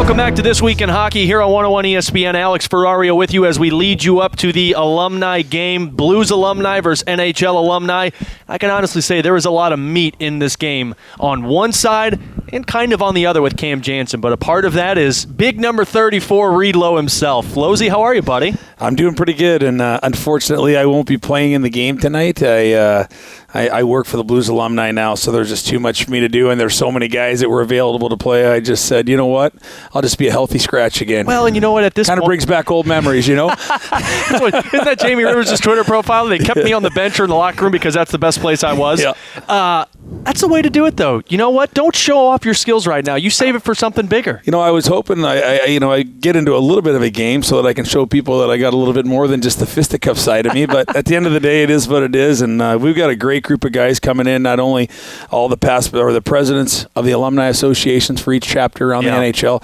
Welcome back to This Week in Hockey here on 101 ESPN. Alex Ferrario with you as we lead you up to the alumni game. Blues alumni versus NHL alumni. I can honestly say there is a lot of meat in this game on one side and kind of on the other with Cam Janssen. But a part of that is big number 34, Reed Lowe himself. Losey, how are you, buddy? I'm doing pretty good, and unfortunately I won't be playing in the game tonight. I work for the Blues alumni now, so there's just too much for me to do, and there's so many guys that were available to play. I just said, you know what, I'll just be a healthy scratch again. Well, and you know what, at this kind of brings back old memories, you know? Isn't that Jamie Rivers' Twitter profile? They kept me on the bench or in the locker room because that's the best place I was. Yeah. That's the way to do it, though. You know what? Don't show off your skills right now. You save it for something bigger. You know, I was hoping I get into a little bit of a game so that I can show people that I got a little bit more than just the fisticuff side of me. But at the end of the day, it is what it is, and we've got a great group of guys coming in. Not only all the past or the presidents of the alumni associations for each chapter around the NHL.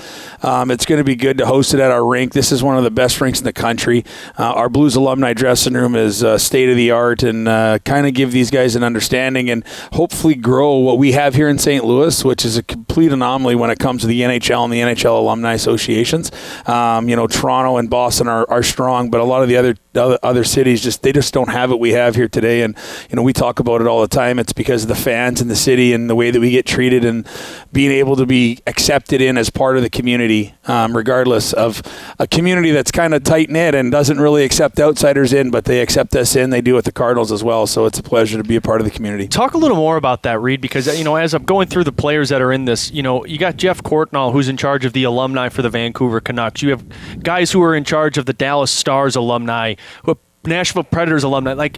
It's going to be good to host it at our rink. This is one of the best rinks in the country. Our Blues alumni dressing room is state of the art, and kind of give these guys an understanding and hopefully grow what we have here in St. Louis, which is a complete anomaly when it comes to the NHL and the NHL alumni associations. Toronto and Boston are strong, but a lot of the other cities they just don't have what we have here today. And we talk about it all the time. It's because of the fans in the city and the way that we get treated and being able to be accepted in as part of the community, regardless of a community that's kind of tight knit and doesn't really accept outsiders in, but they accept us in. They do with the Cardinals as well. So it's a pleasure to be a part of the community. Talk a little more about that, Reed, because as I'm going through the players that are in this, you got Jeff Courtnall, who's in charge of the alumni for the Vancouver Canucks. You have guys who are in charge of the Dallas Stars alumni, who are Nashville Predators alumni.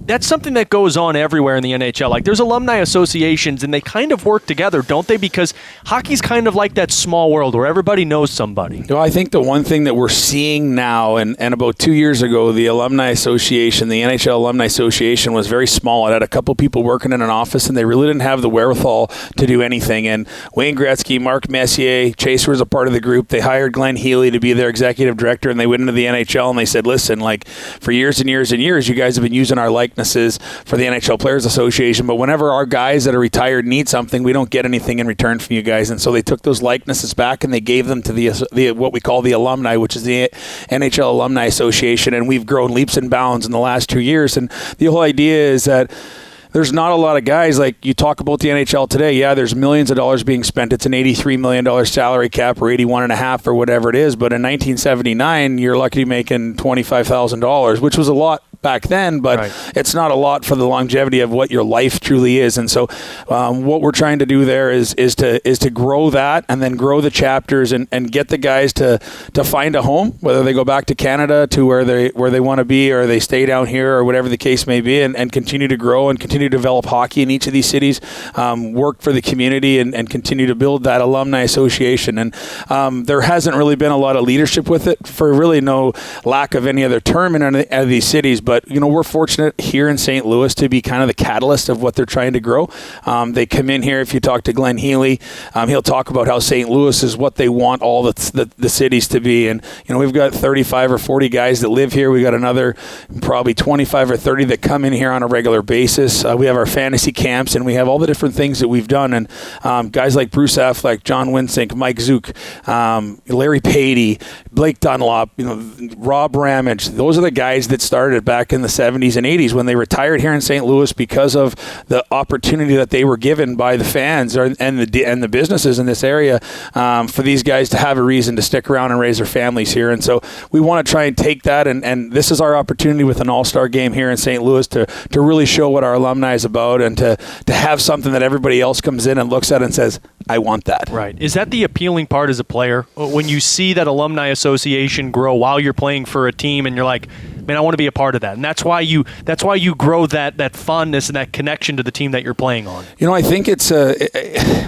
That's something that goes on everywhere in the NHL. There's alumni associations, and they kind of work together, don't they? Because hockey's kind of like that small world where everybody knows somebody. Well, I think the one thing that we're seeing now, and about 2 years ago, the Alumni Association, the NHL Alumni Association was very small. It had a couple people working in an office, and they really didn't have the wherewithal to do anything. And Wayne Gretzky, Mark Messier, Chaser was a part of the group. They hired Glenn Healy to be their executive director, and they went into the NHL, and they said, listen, for years and years and years, you guys have been using our likenesses for the NHL Players Association, but whenever our guys that are retired need something, we don't get anything in return from you guys. And so they took those likenesses back and they gave them to the what we call the alumni, which is the NHL Alumni Association, and we've grown leaps and bounds in the last 2 years. And the whole idea is that there's not a lot of guys like you talk about the NHL today. Yeah, there's millions of dollars being spent. It's an $83 million salary cap or $81.5 or whatever it is. But in 1979, you're lucky to be making $25,000, which was a lot back then, but It's not a lot for the longevity of what your life truly is. And so what we're trying to do there is to grow that and then grow the chapters and get the guys to find a home, whether they go back to Canada to where they want to be or they stay down here or whatever the case may be, and continue to grow and continue to develop hockey in each of these cities, work for the community and continue to build that alumni association. And there hasn't really been a lot of leadership with it for really no lack of any other term in any of these cities. But, we're fortunate here in St. Louis to be kind of the catalyst of what they're trying to grow. They come in here. If you talk to Glenn Healy, he'll talk about how St. Louis is what they want all the cities to be. And, we've got 35 or 40 guys that live here. We got another probably 25 or 30 that come in here on a regular basis. We have our fantasy camps, and we have all the different things that we've done. And guys like Bruce Affleck, John Winsink, Mike Zook, Larry Patey, Blake Dunlop, Rob Ramage. Those are the guys that started back in the 70s and 80s when they retired here in St. Louis because of the opportunity that they were given by the fans and the businesses in this area for these guys to have a reason to stick around and raise their families here. And so we want to try and take that, and this is our opportunity with an all-star game here in St. Louis to really show what our alumni is about and to have something that everybody else comes in and looks at and says, I want that. Right. Is that the appealing part as a player? When you see that alumni association grow while you're playing for a team and you're like, man, I want to be a part of that. And that's why you grow that fondness and that connection to the team that you're playing on. I think it's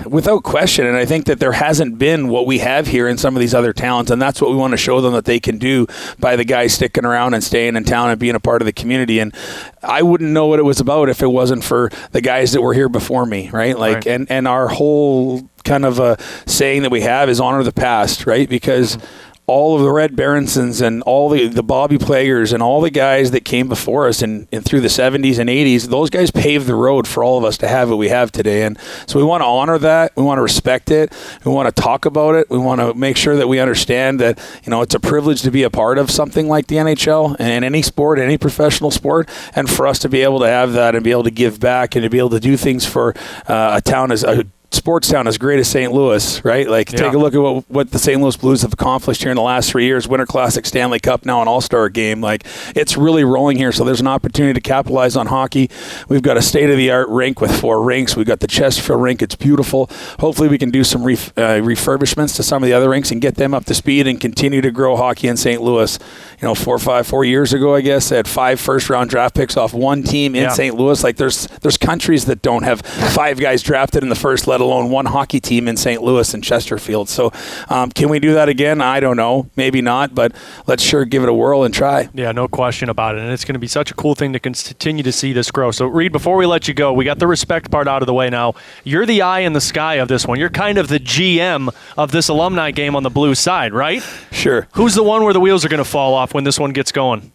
without question, and I think that there hasn't been what we have here in some of these other towns, and that's what we want to show them that they can do by the guys sticking around and staying in town and being a part of the community. And I wouldn't know what it was about if it wasn't for the guys that were here before me, right? And our whole kind of a saying that we have is honor the past, right? Because all of the Red Berensons and all the Bobby Plagers and all the guys that came before us and through the 70s and 80s, those guys paved the road for all of us to have what we have today. And so we want to honor that. We want to respect it. We want to talk about it. We want to make sure that we understand that, it's a privilege to be a part of something like the NHL and any sport, any professional sport, and for us to be able to have that and be able to give back and to be able to do things for a town as a sports town as great as St. Louis, right? Take a look at what the St. Louis Blues have accomplished here in the last 3 years. Winter Classic, Stanley Cup, now an All-Star game. It's really rolling here, so there's an opportunity to capitalize on hockey. We've got a state-of-the-art rink with 4 rinks. We've got the Chesterfield rink. It's beautiful. Hopefully we can do some refurbishments to some of the other rinks and get them up to speed and continue to grow hockey in St. Louis. 4 years ago, I guess, they had 5 first-round draft picks off one team in St. Louis. There's countries that don't have 5 guys drafted in the first, let alone one hockey team in St. Louis and Chesterfield. So can we do that again? I don't know. Maybe not, but let's sure give it a whirl and try. Yeah, no question about it. And it's going to be such a cool thing to continue to see this grow. So, Reed, before we let you go, we got the respect part out of the way now. You're the eye in the sky of this one. You're kind of the GM of this alumni game on the Blues side, right? Sure. Who's the one where the wheels are going to fall off when this one gets going?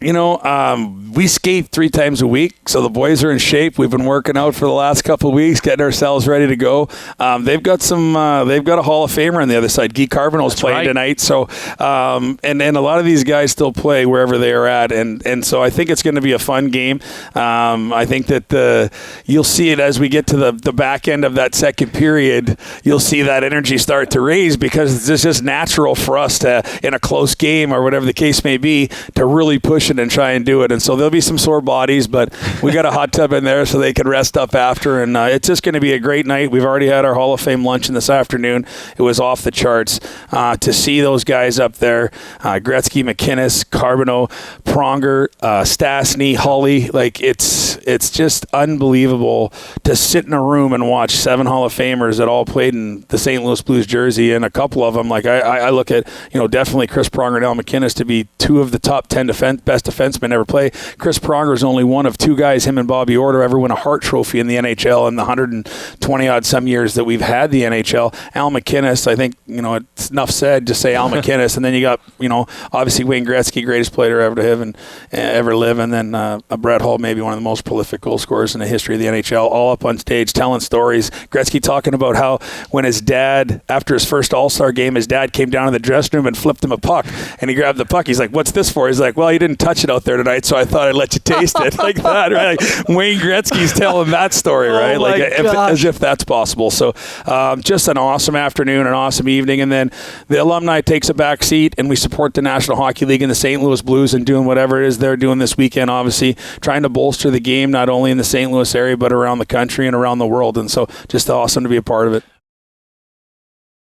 We skate 3 times a week, so the boys are in shape. We've been working out for the last couple of weeks, getting ourselves ready to go. They've got a Hall of Famer on the other side. Guy Carbonell's playing tonight. So, and a lot of these guys still play wherever they are at. And so I think it's going to be a fun game. I think that you'll see it as we get to the back end of that second period. You'll see that energy start to raise because it's just natural for us to, in a close game or whatever the case may be, to really push it and try and do it. And so there'll be some sore bodies, but we got a hot tub in there so they can rest up after. And it's just going to be a great night. We've already had our Hall of Fame luncheon this afternoon. It was off the charts to see those guys up there. Gretzky, McInnes, Carbonneau, Pronger, Stastny, Hully. It's just unbelievable to sit in a room and watch 7 Hall of Famers that all played in the St. Louis Blues jersey, and a couple of them, I look at, definitely Chris Pronger and Al McInnes to be 2 of the top 10 best defensemen ever play. Chris Pronger is only one of 2 guys, him and Bobby Orr, ever win a Hart Trophy in the NHL in the 120-odd some years that we've had the NHL. Al McInnes, I think, it's enough said, just say Al McInnes, and then you got, obviously Wayne Gretzky, greatest player ever to have and ever live, and then Brett Hull, maybe one of the most prolific goal scorers in the history of the NHL, all up on stage telling stories. Gretzky talking about how when his dad, after his first All-Star game, his dad came down to the dressing room and flipped him a puck, and he grabbed the puck. He's like, "What's this for?" He's like, "Well, you didn't touch it out there tonight, so I thought I'd let you taste it." Like that, right? Wayne Gretzky's telling that story, right? As if that's possible. So just an awesome afternoon, an awesome evening, and then the alumni takes a back seat, and we support the National Hockey League and the St. Louis Blues and doing whatever it is they're doing this weekend, obviously trying to bolster the game not only in the St. Louis area but around the country and around the world. And so just awesome to be a part of it.